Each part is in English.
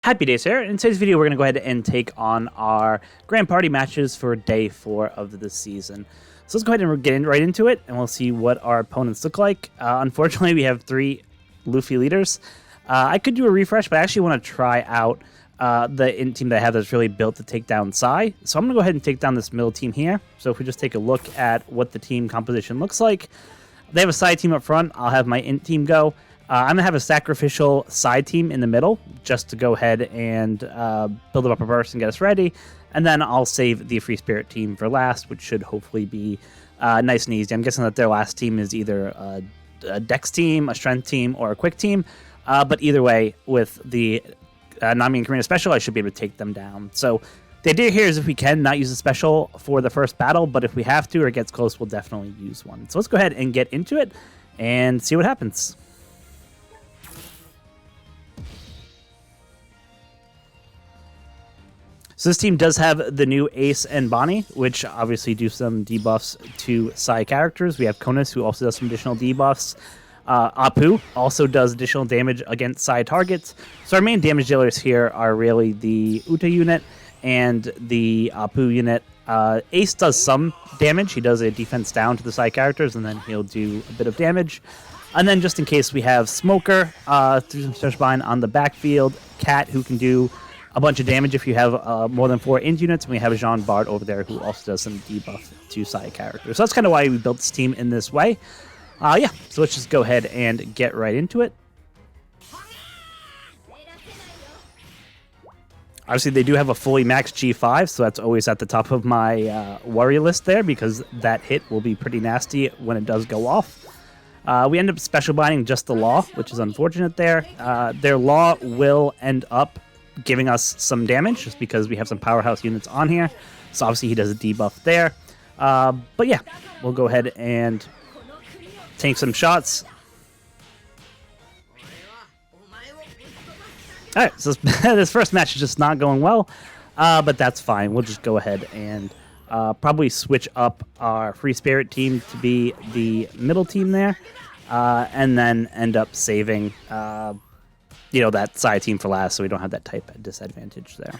Happy Days here. In today's video, we're going to go ahead and take on our Grand Party matches for Day 4 of the season. So let's go ahead and get right into it, and we'll see what our opponents look like. Unfortunately, we have 3 Luffy leaders. I could do a refresh, but I actually want to try out the int team that I have that's really built to take down Sai. So I'm going to go ahead and take down this middle team here. So if we just take a look at what the team composition looks like. They have a Sai team up front. I'll have my int team go. I'm going to have a sacrificial side team in the middle just to go ahead and build up a burst and get us ready. And then I'll save the Free Spirit team for last, which should hopefully be nice and easy. I'm guessing that their last team is either a Dex team, a Strength team, or a Quick team. But either way, with the Nami and Karina special, I should be able to take them down. So the idea here is if we can, not use a special for the first battle, but if we have to or it gets close, we'll definitely use one. So let's go ahead and get into it and see what happens. So this team does have the new Ace and Bonnie, which obviously do some debuffs to Sai characters. We have Konus, who also does some additional debuffs. Apu also does additional damage against Sai targets. So our main damage dealers here are really the Uta unit and the Apu unit. Ace does some damage. He does a defense down to the Sai characters, and then he'll do a bit of damage. And then just in case we have Smoker through some Stretch Bind on the backfield, Cat, who can do a bunch of damage if you have more than 4 int units, and we have Jean Bart over there who also does some debuff to Sai characters. So that's kind of why we built this team in this way. Yeah, so let's just go ahead and get right into it. Obviously, they do have a fully maxed G5, so that's always at the top of my worry list there, because that hit will be pretty nasty when it does go off. We end up special binding just the Law, which is unfortunate there. Their Law will end up giving us some damage just because we have some powerhouse units on here. So obviously he does a debuff there. But yeah, we'll go ahead and tank some shots. Alright, so this first match is just not going well, but that's fine. We'll just go ahead and probably switch up our Free Spirit team to be the middle team there, and then end up saving that side team for last, so we don't have that type of disadvantage there.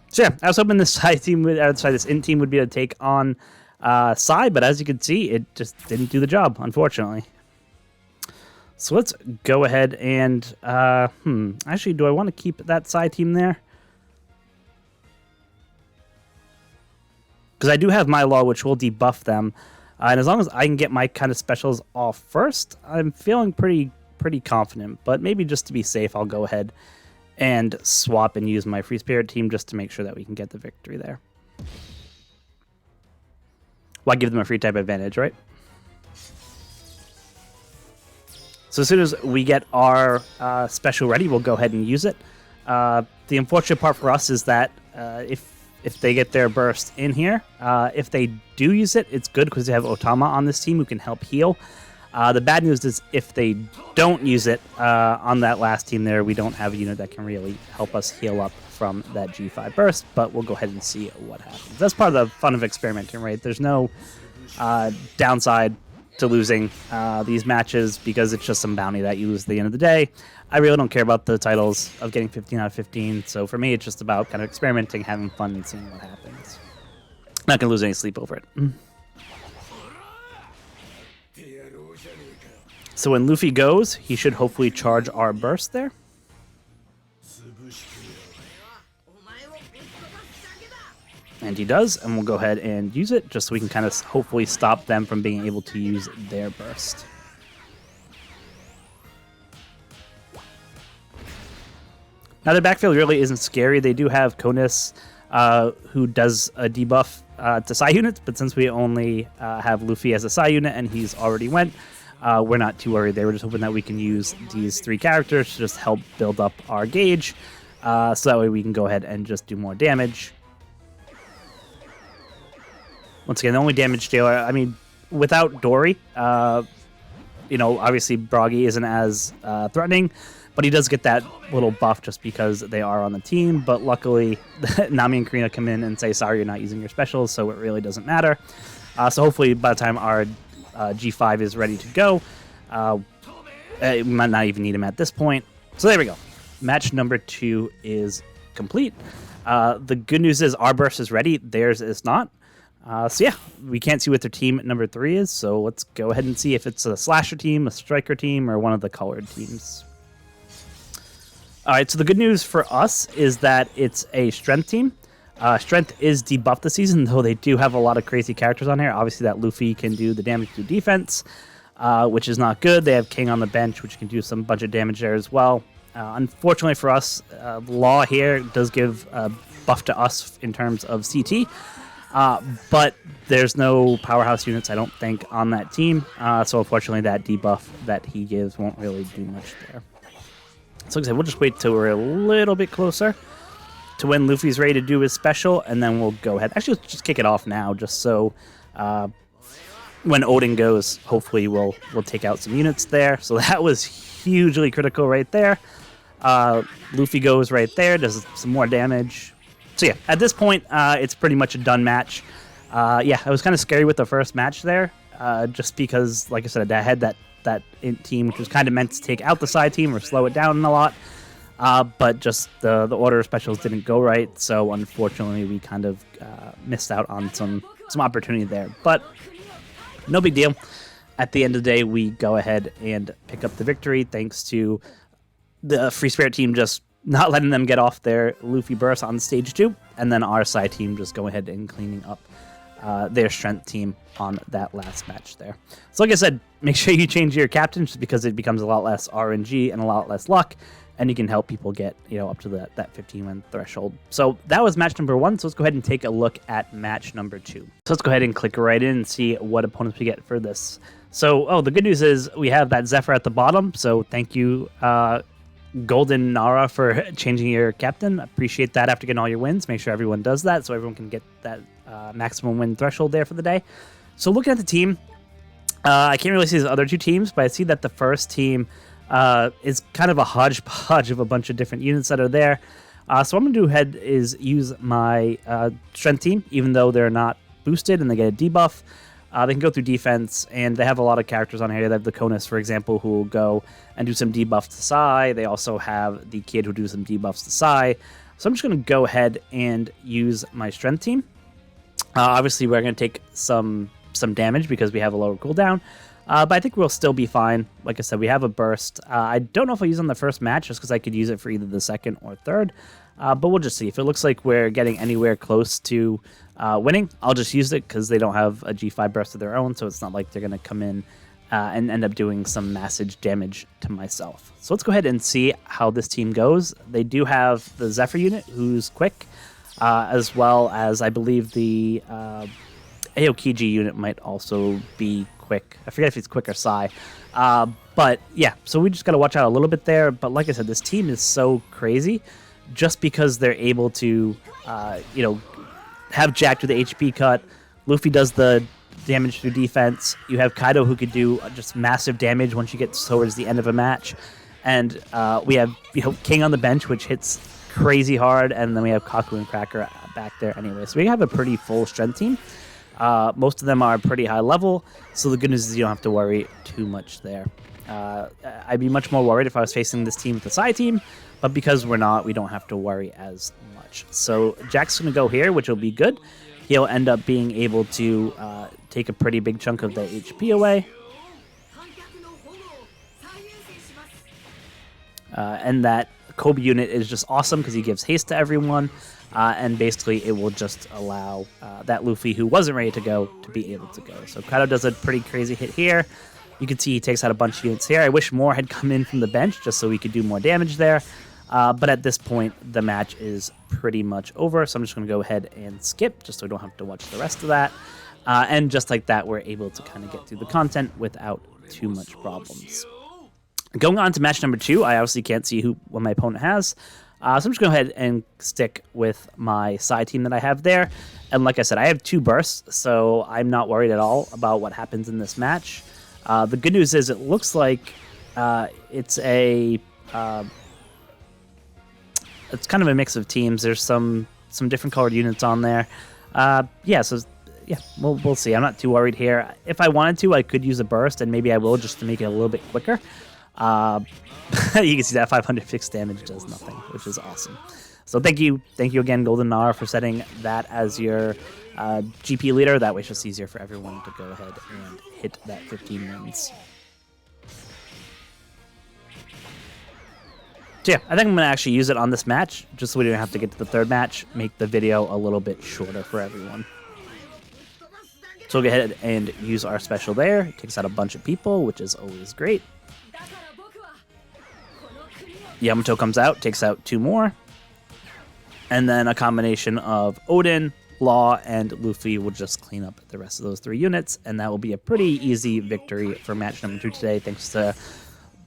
So yeah, I was hoping this side team this int team would be able to take on Sai, but as you can see, it just didn't do the job, unfortunately. So let's go ahead and actually, do I want to keep that side team there? Because I do have my Law, which will debuff them, and as long as I can get my kind of specials off first, I'm feeling pretty confident. But maybe just to be safe, I'll go ahead and swap and use my Free Spirit team just to make sure that we can get the victory there. Well, I give them a free type advantage, right? So as soon as we get our special ready, we'll go ahead and use it. The unfortunate part for us is that if they get their burst in here, if they do use it, it's good because they have Otama on this team who can help heal. The bad news is if they don't use it on that last team there, we don't have a unit that can really help us heal up from that G5 burst, but we'll go ahead and see what happens. That's part of the fun of experimenting, right? There's no downside to losing these matches because it's just some bounty that you lose at the end of the day. I really don't care about the titles of getting 15 out of 15, so for me it's just about kind of experimenting, having fun, and seeing what happens. Not going to lose any sleep over it. So when Luffy goes, he should hopefully charge our burst there. And he does, and we'll go ahead and use it just so we can kind of hopefully stop them from being able to use their burst. Now their backfield really isn't scary. They do have Konus, who does a debuff to Sai units, but since we only have Luffy as a Sai unit and he's already went, we're not too worried. They were just hoping that we can use these 3 characters to just help build up our gauge, so that way we can go ahead and just do more damage. Once again, the only damage dealer, I mean, without Dory, obviously Broggy isn't as threatening, but he does get that little buff just because they are on the team. But luckily, Nami and Karina come in and say, sorry, you're not using your specials, so it really doesn't matter. So hopefully by the time our G5 is ready to go, we might not even need him at this point. So there we go. Match number 2 is complete. The good news is our burst is ready. Theirs is not. So yeah, we can't see what their team number 3 is. So let's go ahead and see if it's a slasher team, a striker team, or one of the colored teams. All right, so the good news for us is that it's a strength team. Strength is debuffed this season, though they do have a lot of crazy characters on here. Obviously, that Luffy can do the damage to defense, which is not good. They have King on the bench, which can do some bunch of damage there as well. Unfortunately for us, Law here does give a buff to us in terms of CT, but there's no powerhouse units, I don't think, on that team. So unfortunately, that debuff that he gives won't really do much there. So like I said, we'll just wait till we're a little bit closer to when Luffy's ready to do his special, and then we'll go ahead. Actually, let's just kick it off now, just so when Odin goes, hopefully we'll take out some units there. So that was hugely critical right there. Luffy goes right there, does some more damage. So yeah, at this point, it's pretty much a done match. Yeah, it was kind of scary with the first match there, just because, like I said, I had that int team, which was kind of meant to take out the side team or slow it down a lot. But just the order of specials didn't go right, so unfortunately we kind of missed out on some opportunity there. But no big deal. At the end of the day, we go ahead and pick up the victory thanks to the Free Spirit team just not letting them get off their Luffy burst on stage 2, and then our side team just go ahead and cleaning up their strength team on that last match there. So like I said, make sure you change your captain just because it becomes a lot less RNG and a lot less luck, and you can help people get, up to that 15-win threshold. So that was match number 1. So let's go ahead and take a look at match number 2. So let's go ahead and click right in and see what opponents we get for this. So, the good news is we have that Zephyr at the bottom. So thank you, Golden Nara, for changing your captain. Appreciate that after getting all your wins. Make sure everyone does that so everyone can get that maximum win threshold there for the day. So looking at the team, I can't really see the other two teams, but I see that the first team is kind of a hodgepodge of a bunch of different units that are there. So what I'm going to do ahead is use my strength team, even though they're not boosted and they get a debuff. They can go through defense, and they have a lot of characters on here. They have the Conus, for example, who will go and do some debuffs to Sai. They also have the Kid who do some debuffs to Sai. So I'm just going to go ahead and use my strength team. Obviously, we're going to take some damage because we have a lower cooldown. But I think we'll still be fine. Like I said, we have a burst. I don't know if I'll use it on the first match just because I could use it for either the second or third. But we'll just see. If it looks like we're getting anywhere close to winning, I'll just use it because they don't have a G5 burst of their own, so it's not like they're going to come in and end up doing some massive damage to myself. So let's go ahead and see how this team goes. They do have the Zephyr unit, who's quick, as well as I believe the Aokiji unit might also be quick. I forget if it's quick or Sai. But yeah, so we just got to watch out a little bit there. But like I said, this team is so crazy just because they're able to, have Jack do the HP cut. Luffy does the damage through defense. You have Kaido who could do just massive damage once you get towards the end of a match. And we have King on the bench, which hits crazy hard. And then we have Kaku and Cracker back there anyway. So we have a pretty full strength team. Most of them are pretty high level, so the good news is you don't have to worry too much there. I'd be much more worried if I was facing this team with the side team, but because we're not, we don't have to worry as much. So Jack's going to go here, which will be good. He'll end up being able to take a pretty big chunk of the HP away. And that Kobe unit is just awesome because he gives haste to everyone. And basically, it will just allow that Luffy, who wasn't ready to go, to be able to go. So Kaido does a pretty crazy hit here. You can see he takes out a bunch of units here. I wish more had come in from the bench just so we could do more damage there. But at this point, the match is pretty much over. So I'm just going to go ahead and skip just so we don't have to watch the rest of that. And just like that, we're able to kind of get through the content without too much problems. Going on to match number 2, I obviously can't see what my opponent has. So I'm just going to go ahead and stick with my side team that I have there. And like I said, I have 2 bursts, so I'm not worried at all about what happens in this match. The good news is it looks like it's it's kind of a mix of teams. There's some different colored units on there. We'll see. I'm not too worried here. If I wanted to, I could use a burst, and maybe I will just to make it a little bit quicker. You can see that 500 fixed damage does nothing, which is awesome. So thank you again, Golden Nara, for setting that as your GP leader. That way it's just easier for everyone to go ahead and hit that 15 wins. So yeah, I think I'm going to actually use it on this match, just so we don't have to get to the third match, make the video a little bit shorter for everyone. So we'll go ahead and use our special there. It takes out a bunch of people, which is always great. Yamato comes out, takes out 2 more. And then a combination of Odin, Law, and Luffy will just clean up the rest of those 3 units, and that will be a pretty easy victory for match number 2 today, thanks to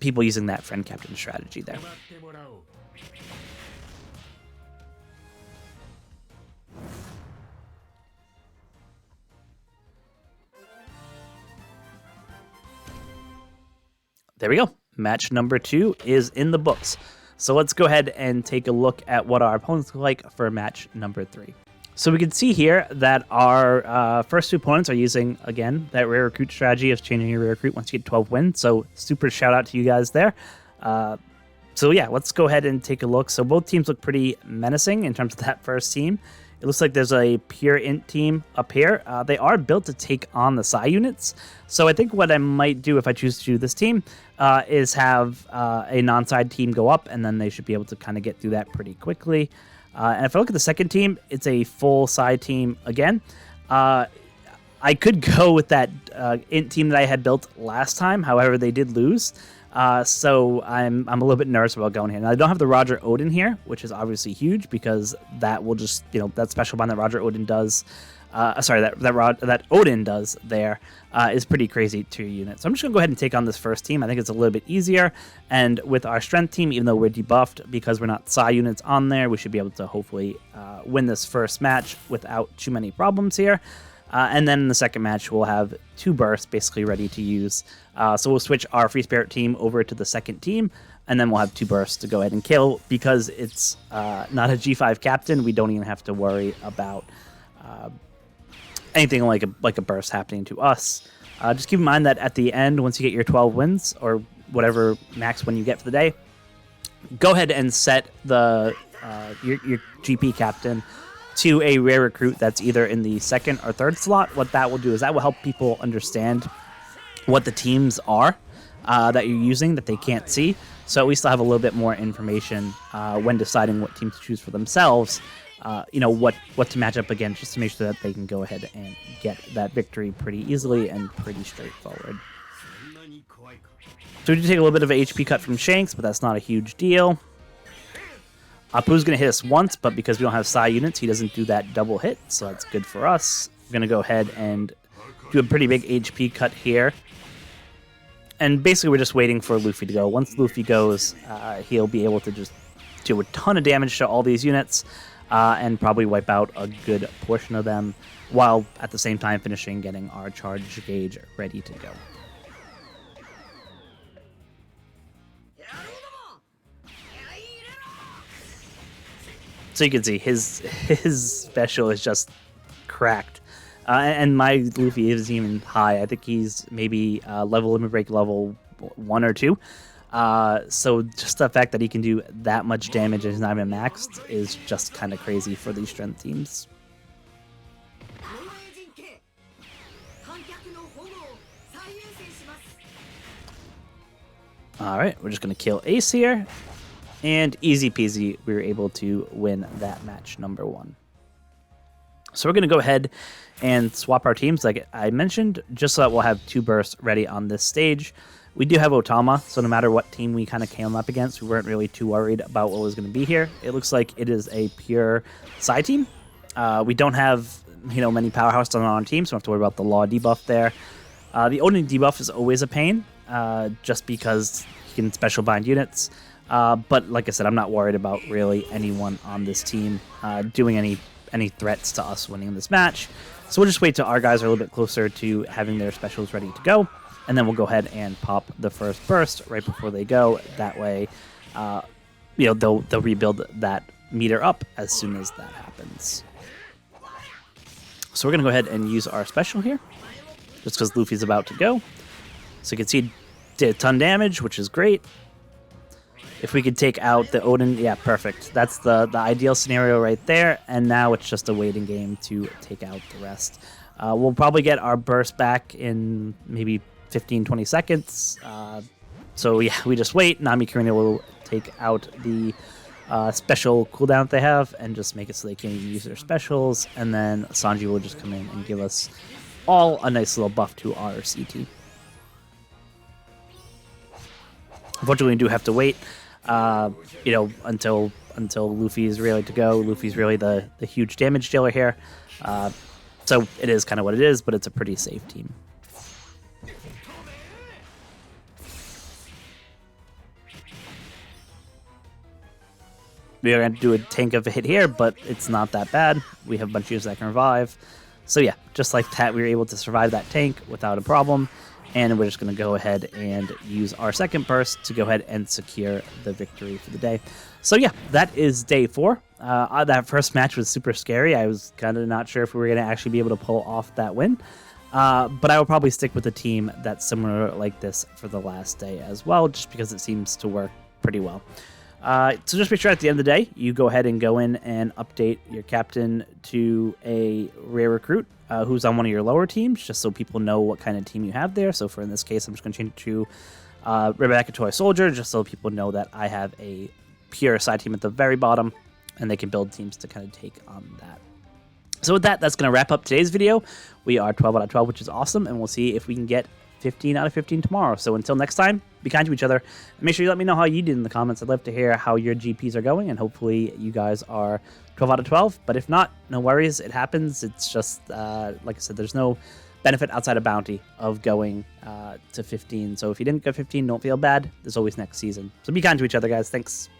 people using that friend captain strategy there. There we go. Match number 2 is in the books. So let's go ahead and take a look at what our opponents look like for match number 3. So we can see here that our first 2 opponents are using, again, that rare recruit strategy of changing your rare recruit once you get 12 wins. So super shout out to you guys there. So yeah, let's go ahead and take a look. So both teams look pretty menacing in terms of that first team. It looks like there's a pure int team up here. They are built to take on the Psy units. So I think what I might do if I choose to do this team is have a non-side team go up, and then they should be able to kind of get through that pretty quickly. And if I look at the second team, it's a full side team again. I could go with that int team that I had built last time. However, they did lose. So I'm a little bit nervous about going here. Now, I don't have the Roger Odin here, which is obviously huge because that will just, that special bond that Roger Odin does, that Odin does there is pretty crazy to your unit. So I'm just going to go ahead and take on this first team. I think it's a little bit easier. And with our strength team, even though we're debuffed, because we're not Psy units on there, we should be able to hopefully win this first match without too many problems here. And then in the second match, we'll have 2 bursts basically ready to use. So we'll switch our Free Spirit team over to the second team, and then we'll have 2 bursts to go ahead and kill. Because it's not a G5 captain, we don't even have to worry about anything like a burst happening to us. Just keep in mind that at the end, once you get your 12 wins, or whatever max win you get for the day, go ahead and set the your GP captain to a rare recruit that's either in the second or third slot. What that will do is that will help people understand what the teams are that you're using that they can't see. So at least they'll have a little bit more information when deciding what team to choose for themselves, what to match up against, just to make sure that they can go ahead and get that victory pretty easily and pretty straightforward. So we do take a little bit of an HP cut from Shanks, but that's not a huge deal. Apu's going to hit us once, but because we don't have Psy units, he doesn't do that double hit, so that's good for us. We're going to go ahead and do a pretty big HP cut here. And basically, we're just waiting for Luffy to go. Once Luffy goes, he'll be able to just do a ton of damage to all these units and probably wipe out a good portion of them, while at the same time finishing getting our charge gauge ready to go. So you can see his special is just cracked. And my Luffy isn't even high. I think he's maybe limit break level 1 or 2. So just the fact that he can do that much damage and he's not even maxed is just kind of crazy for these strength teams. Alright, we're just going to kill Ace here. And easy peasy, we were able to win that match number 1. So we're going to go ahead and swap our teams like I mentioned, just so that we'll have 2 bursts ready on this stage. We do have Otama, so no matter what team we kind of came up against, we weren't really too worried about what was going to be here. It looks like it is a pure Psy team. We don't have many powerhouses on our team, so we don't have to worry about the Law debuff there. The Odin debuff is always a pain, just because you can special bind units. But like I said, I'm not worried about really anyone on this team doing any threats to us winning this match. So we'll just wait till our guys are a little bit closer to having their specials ready to go, and then we'll go ahead and pop the first burst right before they go. That way, they'll rebuild that meter up as soon as that happens. So we're gonna go ahead and use our special here, just because Luffy's about to go. So you can see did a ton damage, which is great. If we could take out the Odin, yeah, perfect. That's the ideal scenario right there, and now it's just a waiting game to take out the rest. We'll probably get our burst back in maybe 15-20 seconds. So yeah, we just wait. Nami Karina will take out the special cooldown that they have and just make it so they can't even use their specials, and then Sanji will just come in and give us all a nice little buff to our CT. Unfortunately, we do have to wait, until Luffy is ready to go. Luffy's really the huge damage dealer here. So it is kind of what it is, but it's a pretty safe team. We are going to do a tank of a hit here, but it's not that bad. We have a bunch of users that can revive. So yeah, just like that, we were able to survive that tank without a problem. And we're just going to go ahead and use our second burst to go ahead and secure the victory for the day. So yeah, that is day 4. That first match was super scary. I was kind of not sure if we were going to actually be able to pull off that win. But I will probably stick with a team that's similar like this for the last day as well, just because it seems to work pretty well. So just make sure at the end of the day, you go ahead and go in and update your captain to a rare recruit who's on one of your lower teams, just so people know what kind of team you have there. So for in this case, I'm just going to change it to Rebecca Toy Soldier, just so people know that I have a pure side team at the very bottom, and they can build teams to kind of take on that. So with that, that's going to wrap up today's video. We are 12 out of 12, which is awesome, and we'll see if we can get 15 out of 15 tomorrow. So until next time, be kind to each other. And make sure you let me know how you did in the comments. I'd love to hear how your GPs are going, and hopefully you guys are 12 out of 12. But if not, no worries. It happens. It's just, like I said, there's no benefit outside of bounty of going to 15. So if you didn't go 15, don't feel bad. There's always next season. So be kind to each other, guys. Thanks.